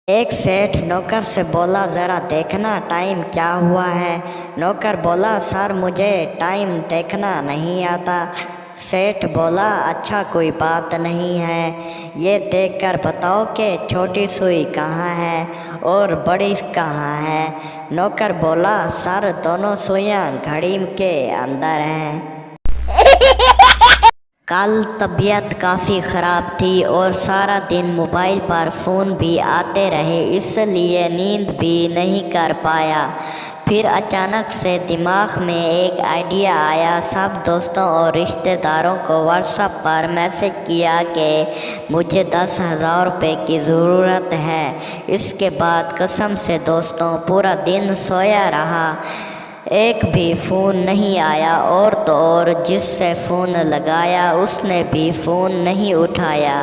एक सेठ नौकर से बोला, ज़रा देखना टाइम क्या हुआ है। नौकर बोला, सर मुझे टाइम देखना नहीं आता। सेठ बोला, अच्छा कोई बात नहीं है, ये देखकर बताओ कि छोटी सुई कहाँ है और बड़ी कहाँ है। नौकर बोला, सर दोनों सुइयाँ घड़ी के अंदर हैं। कल तबीयत काफ़ी ख़राब थी और सारा दिन मोबाइल पर फ़ोन भी आते रहे, इसलिए नींद भी नहीं कर पाया। फिर अचानक से दिमाग में एक आइडिया आया। सब दोस्तों और रिश्तेदारों को व्हाट्सएप पर मैसेज किया कि मुझे 10,000 रुपये की ज़रूरत है। इसके बाद कसम से दोस्तों पूरा दिन सोया रहा, एक भी फ़ोन नहीं आया, और तो और जिससे फ़ोन लगाया उसने भी फ़ोन नहीं उठाया।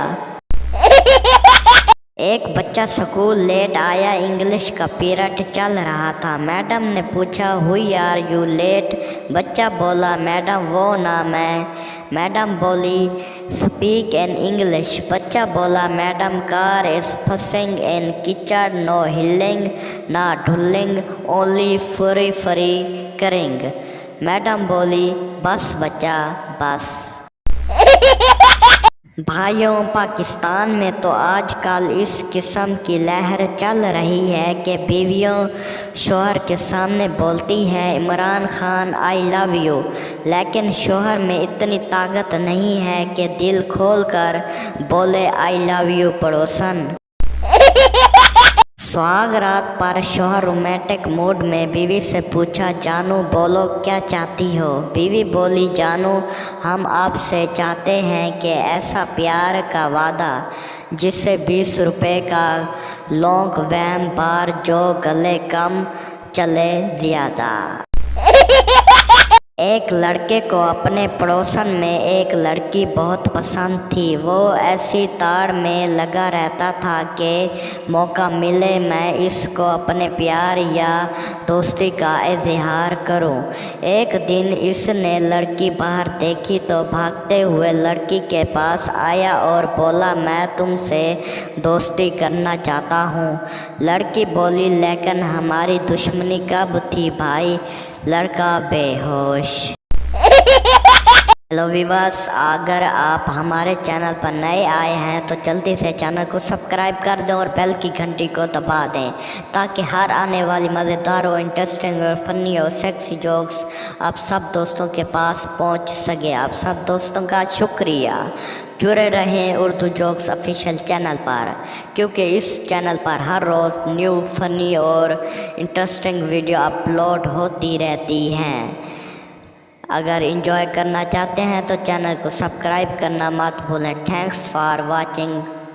एक बच्चा स्कूल लेट आया, इंग्लिश का पीरियड चल रहा था। मैडम ने पूछा, हुई आर यू लेट? बच्चा बोला, मैडम वो ना मैं। मैडम बोली, स्पीक इन इंग्लिश। बच्चा बोला, madam car is fussing in kitchen, no हिलिंग ना ढुलिंग, ओनली फरी फरी करिंग। मैडम बोली, बस बच्चा बस। भाइयों, पाकिस्तान में तो आजकल इस किस्म की लहर चल रही है कि बीवियों शोहर के सामने बोलती है, Imran Khan I love you, लेकिन शोहर में इतनी ताकत नहीं है कि दिल खोल कर बोले आई लव यू पड़ोसन। सुहाग रात पर शोहर रोमांटिक मूड में बीवी से पूछा, जानू बोलो क्या चाहती हो? बीवी बोली, जानू हम आपसे चाहते हैं कि ऐसा प्यार का वादा जिससे 20 रुपए का लौंग वैम बार, जो गले कम चले ज़्यादा। एक लड़के को अपने पड़ोसन में एक लड़की बहुत पसंद थी। वो ऐसी ताड़ में लगा रहता था कि मौका मिले मैं इसको अपने प्यार या दोस्ती का इजहार करूं। एक दिन इसने लड़की बाहर देखी तो भागते हुए लड़की के पास आया और बोला, मैं तुमसे दोस्ती करना चाहता हूं। लड़की बोली, लेकिन हमारी दुश्मनी कब थी भाई? लड़का बेहोश। हेलो वीवर्स, अगर आप हमारे चैनल पर नए आए हैं तो जल्दी से चैनल को सब्सक्राइब कर दें और बेल की घंटी को दबा दें, ताकि हर आने वाली मज़ेदार और इंटरेस्टिंग और फ़नी और सेक्सी जोक्स आप सब दोस्तों के पास पहुंच सके। आप सब दोस्तों का शुक्रिया। जुड़े रहें उर्दू जोक्स ऑफिशियल चैनल पर, क्योंकि इस चैनल पर हर रोज़ न्यू फ़नी और इंटरेस्टिंग वीडियो अपलोड होती रहती हैं। अगर एंजॉय करना चाहते हैं तो चैनल को सब्सक्राइब करना मत भूलें। Thanks for watching.